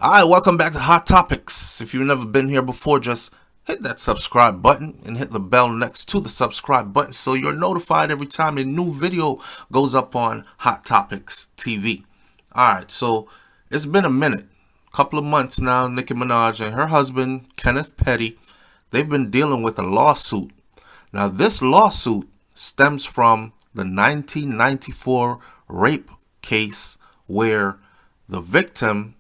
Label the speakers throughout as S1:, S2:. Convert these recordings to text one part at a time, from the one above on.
S1: Alright, welcome back to Hot Topics. If you've never been here before, just hit that subscribe button and hit the bell next to the subscribe button so you're notified every time a new video goes up on Hot Topics TV. Alright, so it's been a minute, couple of months now. Nicki Minaj and her husband, Kenneth Petty, they've been dealing with a lawsuit. Now, this lawsuit stems from the 1994 rape case where the victim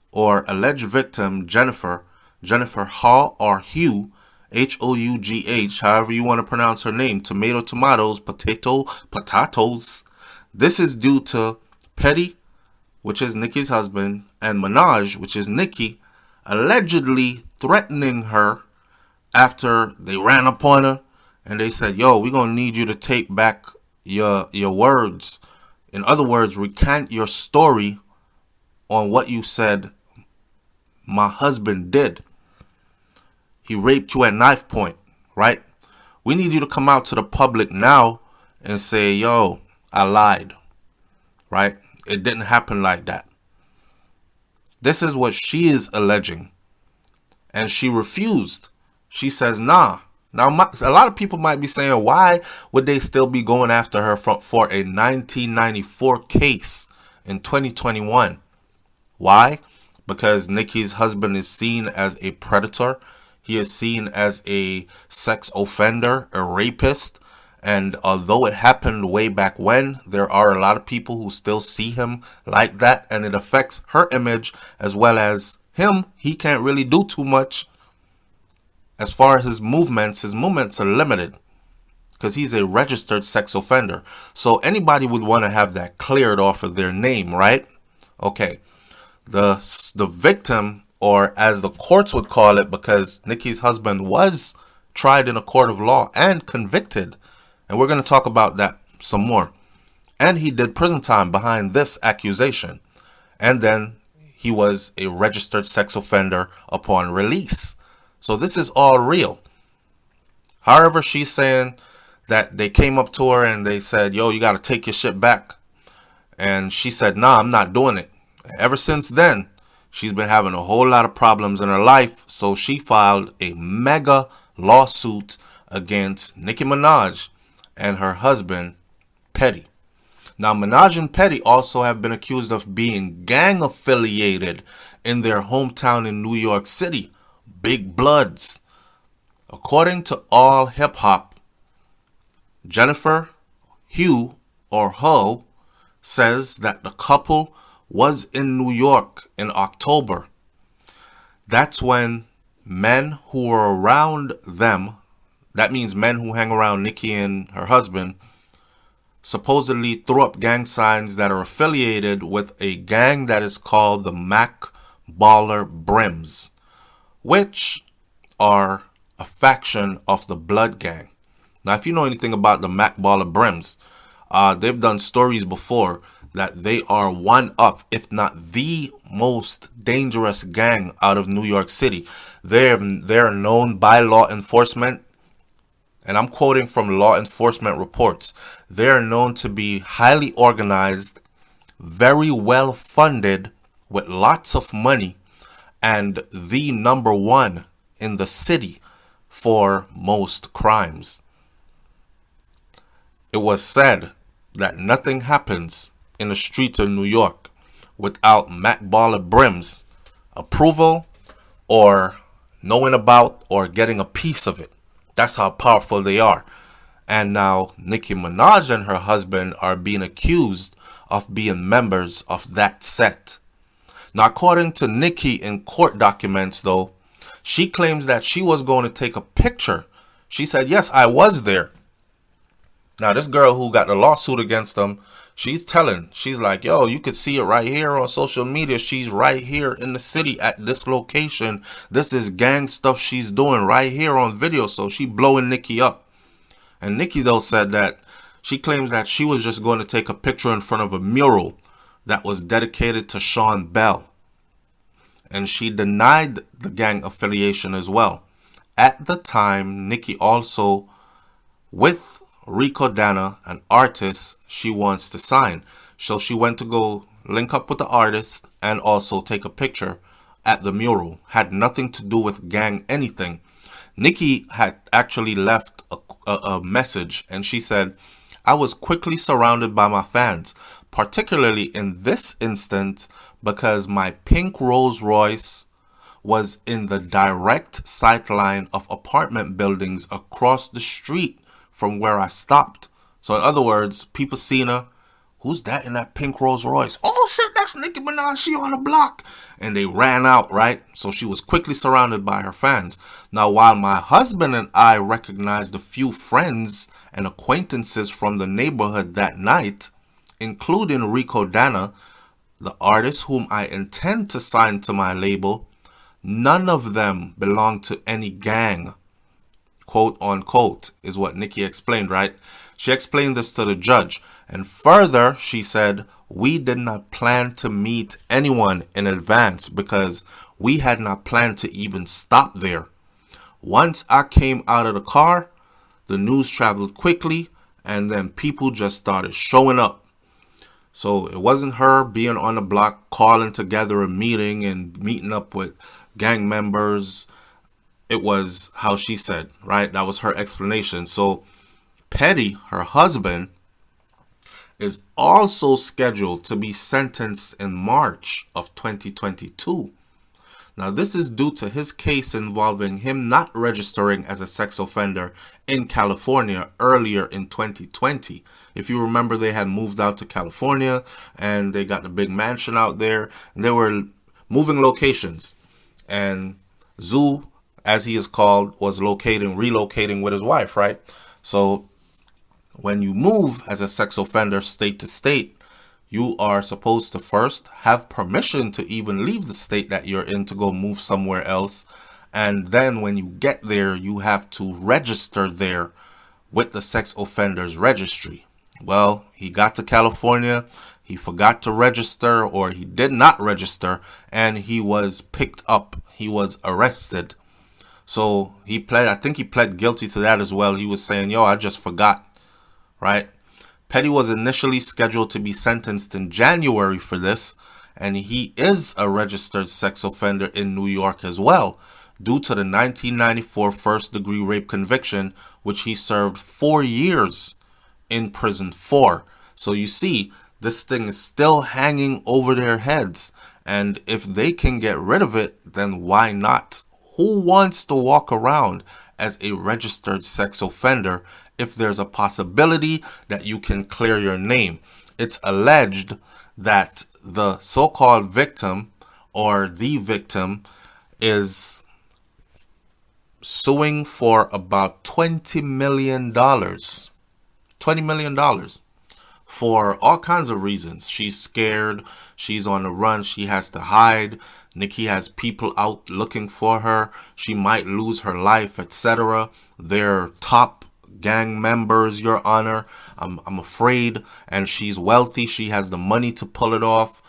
S1: or alleged victim, Jennifer Hall or Hugh, Hough, however you want to pronounce her name, tomato, tomatoes, potato, potatoes. This is due to Petty, which is Nicki's husband, and Minaj, which is Nicki, allegedly threatening her after they ran upon her and they said, yo, we're going to need you to take back your words. In other words, recant your story on what you said my husband did. He raped you at knife point, right? We need you to come out to the public now and say, yo, I lied, right? It didn't happen like that. This is what she is alleging. And she refused. She says, nah. Now, a lot of people might be saying, why would they still be going after her for a 1994 case in 2021? Why? Because Nicki's husband is seen as a predator. He is seen as a sex offender, a rapist. And although it happened way back when, there are a lot of people who still see him like that. And it affects her image as well as him. He can't really do too much. As far as his movements are limited because he's a registered sex offender. So anybody would want to have that cleared off of their name, right? Okay. The victim, or as the courts would call it, because Nicki's husband was tried in a court of law and convicted, and we're going to talk about that some more. And he did prison time behind this accusation. And then he was a registered sex offender upon release. So this is all real. However, she's saying that they came up to her and they said, yo, you got to take your shit back. And she said, nah, I'm not doing it. Ever since then, she's been having a whole lot of problems in her life. So she filed a mega lawsuit against Nicki Minaj and her husband, Petty. Now, Minaj and Petty also have been accused of being gang affiliated in their hometown in New York City. Big Bloods. According to All Hip Hop, Jennifer Hugh or Ho says that the couple was in New York in October. That's when men who were around them, that means men who hang around Nicki and her husband, supposedly threw up gang signs that are affiliated with a gang that is called the Mac Baller Brims, which are a faction of the Blood Gang. Now, if you know anything about the Mac Baller Brims, they've done stories before that they are one of, if not the most dangerous gang out of New York City. They're known by law enforcement, and I'm quoting from law enforcement reports. They're known to be highly organized, very well funded, with lots of money, and the number one in the city for most crimes. It was said that nothing happens in the streets of New York without Mac Baller Brim's approval or knowing about or getting a piece of it. That's how powerful they are. And now Nicki Minaj and her husband are being accused of being members of that set. Now, according to Nicki in court documents, though, she claims that she was going to take a picture. She said, yes, I was there. Now, this girl who got the lawsuit against them, she's like, yo, you could see it right here on social media. She's right here in the city at this location. This is gang stuff she's doing right here on video. So she blowing Nicki up. And Nicki, though, said that she claims that she was just going to take a picture in front of a mural that was dedicated to Sean Bell. And she denied the gang affiliation as well. At the time, Nicki also, with Rico Dana, an artist she wants to sign. So she went to go link up with the artist and also take a picture at the mural. Had nothing to do with gang anything. Nicki had actually left a message, and she said, I was quickly surrounded by my fans, particularly in this instance because my pink Rolls Royce was in the direct sight line of apartment buildings across the street from where I stopped. So in other words, people seen her. Who's that in that pink Rolls Royce? Oh shit, that's Nicki Minaj. She on the block. And they ran out, right? So she was quickly surrounded by her fans. Now, while my husband and I recognized a few friends and acquaintances from the neighborhood that night, including Rico Dana, the artist whom I intend to sign to my label, none of them belong to any gang, quote unquote, is what Nicki explained, right? She explained this to the judge. And further, she said, we did not plan to meet anyone in advance because we had not planned to even stop there. Once I came out of the car, the news traveled quickly, and then people just started showing up. So it wasn't her being on the block, calling together a meeting and meeting up with gang members. It was how she said, right? That was her explanation. So Petty, her husband, is also scheduled to be sentenced in March of 2022. Now, this is due to his case involving him not registering as a sex offender in California earlier in 2020. If you remember, they had moved out to California and they got the big mansion out there, and they were moving locations. And Zoo, as he is called, was relocating with his wife, right? So when you move as a sex offender state to state, you are supposed to first have permission to even leave the state that you're in to go move somewhere else. And then when you get there, you have to register there with the sex offenders registry. Well, he got to California, he forgot to register, or he did not register, and he was picked up. He was arrested. So I think he pled guilty to that as well. He was saying, yo, I just forgot. Right? Petty was initially scheduled to be sentenced in January for this, and he is a registered sex offender in New York as well, due to the 1994 first-degree rape conviction, which he served 4 years in prison for. So you see, this thing is still hanging over their heads, and if they can get rid of it, then why not? Who wants to walk around as a registered sex offender if there's a possibility that you can clear your name? It's alleged that the so-called victim or the victim is suing for about $20 million. $20 million for all kinds of reasons. She's scared. She's on the run. She has to hide. Nicki has people out looking for her. She might lose her life, etc. They're top gang members, Your Honor. I'm afraid. And she's wealthy. She has the money to pull it off.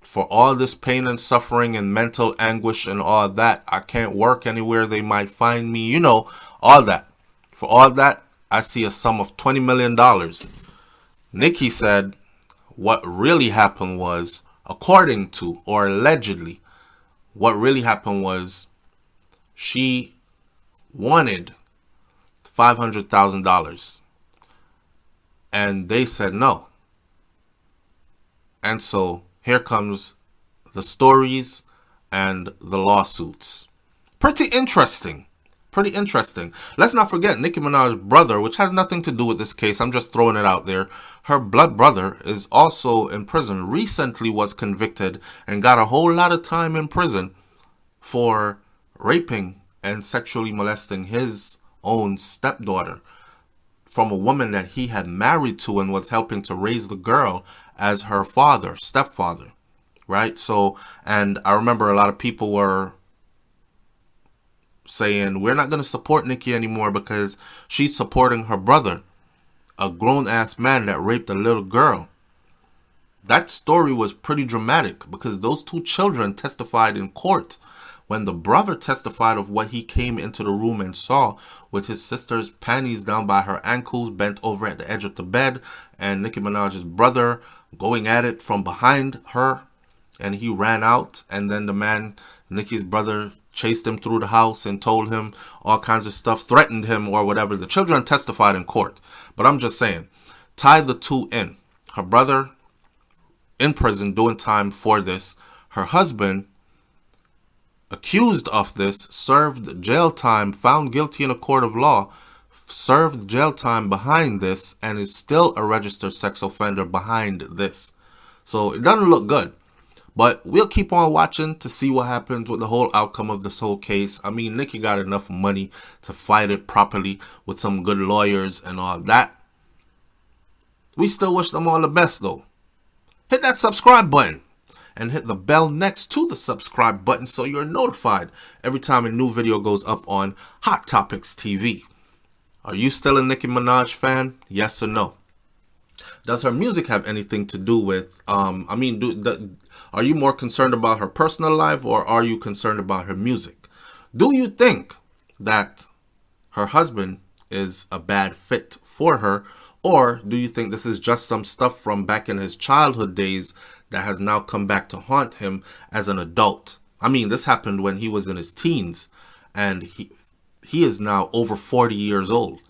S1: For all this pain and suffering and mental anguish and all that, I can't work anywhere. They might find me. You know, all that. For all that, I see a sum of $20 million. Nicki said what really happened was, according to, or allegedly, what really happened was she wanted $500,000 and they said no. And so here comes the stories and the lawsuits. Pretty interesting. Pretty interesting. Let's not forget Nicki Minaj's brother, which has nothing to do with this case. I'm just throwing it out there. Her blood brother is also in prison. Recently was convicted and got a whole lot of time in prison for raping and sexually molesting his own stepdaughter from a woman that he had married to and was helping to raise the girl as her stepfather, right? So, and I remember a lot of people were saying, we're not going to support Nicki anymore because she's supporting her brother, a grown-ass man that raped a little girl. That story was pretty dramatic because those two children testified in court. When the brother testified of what he came into the room and saw, with his sister's panties down by her ankles, bent over at the edge of the bed, and Nicki Minaj's brother going at it from behind her, and he ran out, and then the man, Nicki's brother, chased him through the house and told him all kinds of stuff, threatened him or whatever. The children testified in court. But I'm just saying, tie the two in. Her brother in prison doing time for this. Her husband accused of this, served jail time, found guilty in a court of law, served jail time behind this, and is still a registered sex offender behind this. So it doesn't look good. But we'll keep on watching to see what happens with the whole outcome of this whole case. I mean, Nicki got enough money to fight it properly with some good lawyers and all that. We still wish them all the best, though. Hit that subscribe button and hit the bell next to the subscribe button so you're notified every time a new video goes up on Hot Topics TV. Are you still a Nicki Minaj fan? Yes or no? Does her music have anything to do with, are you more concerned about her personal life, or are you concerned about her music? Do you think that her husband is a bad fit for her, or do you think this is just some stuff from back in his childhood days that has now come back to haunt him as an adult? I mean, this happened when he was in his teens, and he is now over 40 years old.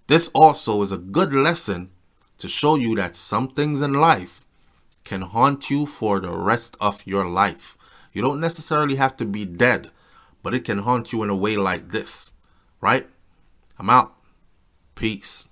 S1: This also is a good lesson to show you that some things in life can haunt you for the rest of your life. You don't necessarily have to be dead, but it can haunt you in a way like this, right? I'm out. Peace.